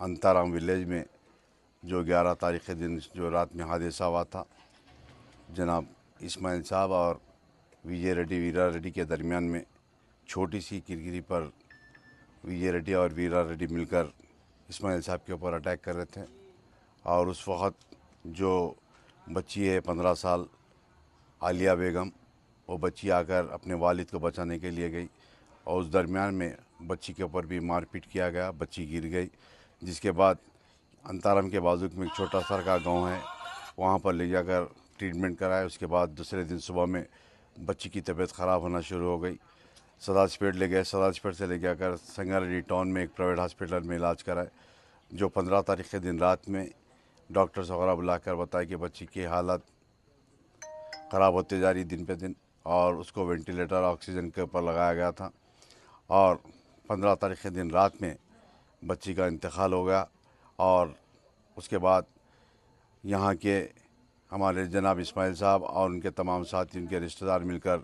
अंताराम village में जो 11 तारीख के दिन जो रात में हादसा हुआ था, जनाब इस्माइल साहब और विजय रेड्डी वीरा रेड्डी के दरमियान में छोटी सी किरकिरी पर विजय रेड्डी और वीरा रेड्डी मिलकर इस्माइल साहब के ऊपर अटैक कर रहे थे। और उस वक़्त जो बच्ची है 15 साल आलिया बेगम, वो बच्ची आकर अपने वालिद को बचाने के लिए गई और उस दरमियान में बच्ची के ऊपर भी मारपीट किया गया, बच्ची गिर गई। जिसके बाद अंताराम के बाजू में एक छोटा सा का गाँव है, वहाँ पर ले जाकर ट्रीटमेंट कराया। उसके बाद दूसरे दिन सुबह में बच्ची की तबीयत ख़राब होना शुरू हो गई। सदाजपेट ले गए, सदाजपेट से ले जाकर संगारेड्डी टाउन में एक प्राइवेट हॉस्पिटल में इलाज कराए। जो 15 तारीख के दिन रात में डॉक्टर्स वगैरह बुलाकर बताया कि बच्ची की हालत ख़राब होते जा रही दिन पे दिन, और उसको वेंटिलेटर ऑक्सीजन के ऊपर लगाया गया था। और 15 तारीख के दिन रात में बच्ची का इंतकाल हो गया। और उसके बाद यहाँ के हमारे जनाब इस्माइल साहब और उनके तमाम साथी, उनके रिश्तेदार मिलकर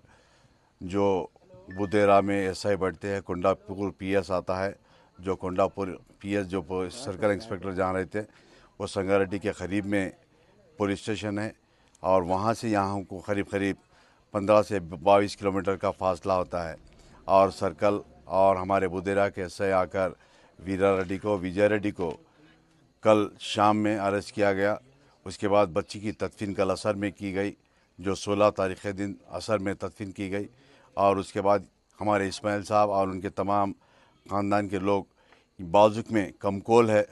जो बुदेरा में एसआई बैठते हैं, कुंडापुर पीएस आता है, जो कुंडापुर पीएस जो सर्कल इंस्पेक्टर जहाँ रहते हैं वो संगारेड्डी के करीब में पुलिस स्टेशन है। और वहाँ से यहाँ को करीब 15 से 22 किलोमीटर का फासला होता है। और सर्कल और हमारे बुदेरा के एसआई आकर वीरा रेड्डी को, विजय रेड्डी को कल शाम में अरेस्ट किया गया। उसके बाद बच्ची की तदफीन कल असर में की गई, जो 16 तारीख के दिन असर में तदफीन की गई। और उसके बाद हमारे इस्माइल साहब और उनके तमाम ख़ानदान के लोग बाजुक में कमकोल है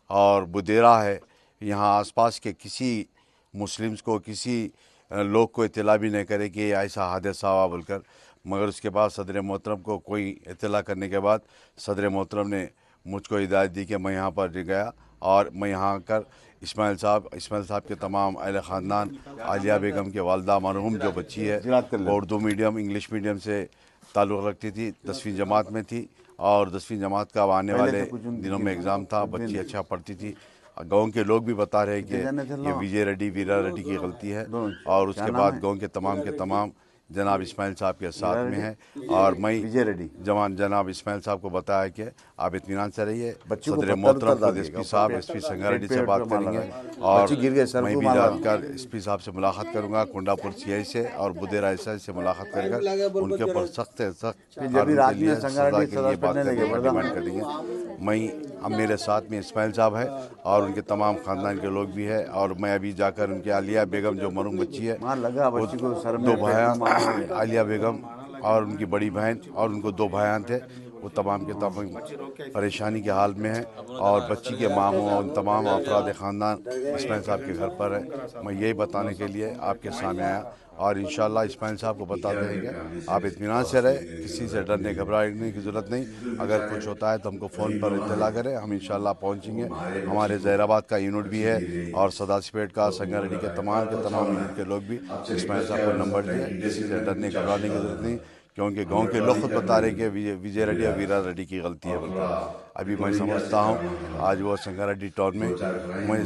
और बुदेरा है, यहाँ आसपास के किसी मुस्लिम्स को, किसी लोग को इत्तला भी नहीं करे कि ऐसा हादसा हुआ बोलकर। मगर उसके बाद सदर मोहतरम को कोई इत्तला करने के बाद सदर मोहतरम ने मुझको हिदायत दी कि मैं यहाँ पर गया और मैं यहाँ आकर इस्माइल साहब के तमाम अहले ख़ानदान, आलिया बेगम के वालदा मरहूम जो बच्ची है वो उर्दू मीडियम इंग्लिश मीडियम से ताल्लुक़ रखती थी, 10वीं जमात में थी और 10वीं जमात का आने वाले दिनों में एग्ज़ाम था। बच्ची अच्छा पढ़ती थी। गांव के लोग भी बता रहे हैं कि ये विजय रेड्डी वीरा रेड्डी की गलती है। और उसके बाद गांव के तमाम जनाब इस्माइल साहब के साथ में है। और मैं विजय रेड्डी जनाब इस्माइल साहब को बताया कि आप इत्मीनान से रहिए, सदर मोहतरम एसपी साहब, एसपी संगारेड्डी से बात करेंगे और मैं भी जाकर एसपी साहब से मुलाकात करूंगा, कुंडापुर सीआई से और बुदेरा एसआई से मुलाकात करेगा। उनके ऊपर सख्त सजा के लिए बात डिमांड करेंगे। मैं मेरे साथ में इस्माइल साहब है और उनके तमाम ख़ानदान के लोग भी है। और मैं अभी जाकर उनके आलिया बेगम जो मरूम बच्ची है, दो भाई आलिया बेगम और उनकी बड़ी बहन और उनको 2 भाई थे, वो तमाम के तमाम परेशानी के हाल में है। और बच्ची के मामू और तमाम अफराद ख़ानदान इस्माइल साहब के घर पर है। मैं यही बताने के लिए आपके सामने आया और इंशाअल्लाह इस्माइल साहब को बताते हैं कि आप इत्मीनान से रहे, किसी से डरने घबराने की ज़रूरत नहीं। अगर कुछ होता है तो हमको फ़ोन पर इत्तला करें, हम इंशाअल्लाह पहुँचेंगे। हमारे ज़हीराबाद का यूनिट भी है और सदाजपेट का, संगारेड्डी के तमाम यूनिट के लोग भी इस्माइल साहब को नंबर दिए। किसी से डरने घबराने की ज़रूरत नहीं, क्योंकि गांव के लोग खुद बता रहे कि विजय रेड्डी और वीरा रेड्डी की गलती है बोलकर। अभी मैं समझता हूँ आज वो संगारेड्डी टाउन में मैं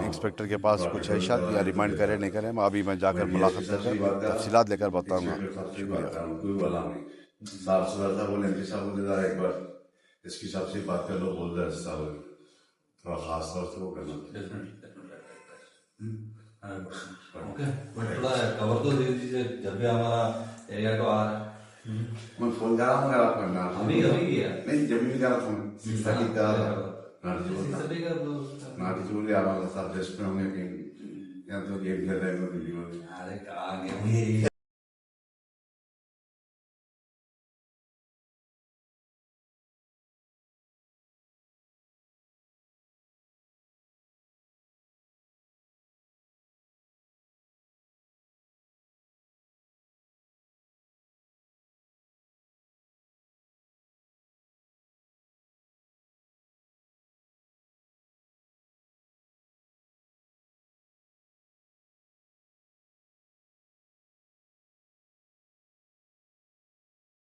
इंस्पेक्टर के पास कुछ है शायद, या रिमांड करे नहीं करे, अभी मैं जाकर मुलाकात करके तफसीलात लेकर बताऊँगा। एसपी साहब से बात कर लो, बोल रहे साहब थोड़ा खास तौर से वो करना। थोड़ा कवर तो दे दीजिए जब भी हमारा एरिया को आ रहा है। मैं फोन कर रहा हूँ आपको अभी किया नहीं, जब भी करा था नाटी चूल आप रेस्ट में होंगे, या तो गेम खेल रहे हैं। अरे कहाँ